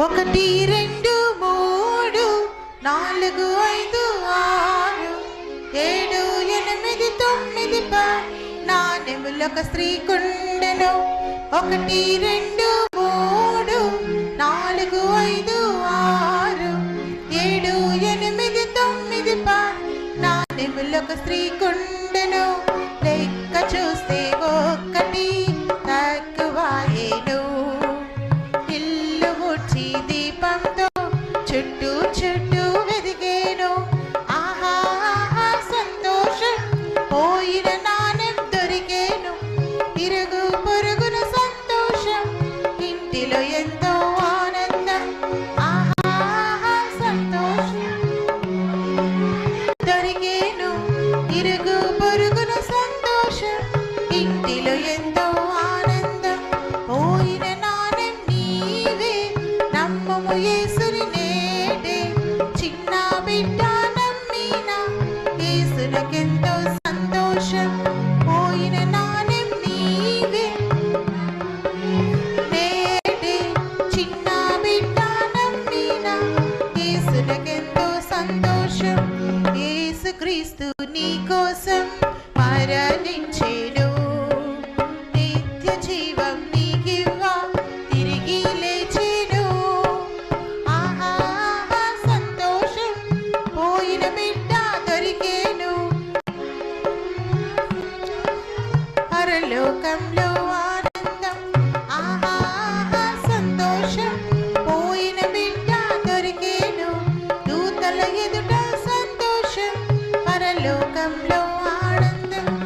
ఒకటి రెండు మూడు నాలుగు ఐదు ఆరు ఏడు ఎనిమిది తొమ్మిది నాణెములొక స్త్రీ కుండెను. ఒకటి రెండు మూడు నాలుగు ఐదు ఆరు ఏడు ఎనిమిది తొమ్మిది నాణెములొక స్త్రీ కుండెను. లెక్క చూస్తే ఒక్కటి తక్కువాయేను. ఇల్లు ముచ్చి దీపంతో చుట్టూ చుట్టూ వెదిగేను. ఆహా సంతోషం, పోయిన నాణెం దొరికేను. ఇరుగు పొరుగున సంతోషం, ఇంటిలో ఎంతో ఆనందం. ఆహా సంతోషం దొరికేను. ఇరుగు పొరుగున సంతోషం, ఇంటిలో ఎంతో ఆనందం. పోయిన నాణెం నీవే, నమ్మము యేసుని నేడే. చిన్న బిడ్డ నమ్మిన యేసునకెంతో సంతోషం. పోయిన నాణెం నీవే నేడే. చిన్న బిడ్డ నమ్మిన యేసునకెంతో సంతోషం. యేసుక్రీస్తు నీ కోసం మరణించెను. నిత్య జీవం నీకివ్వా తిరిగి లేచెను. ఆహా సంతోషం, పోయిన బిడ్డ దొరికేను. పరలోకంలో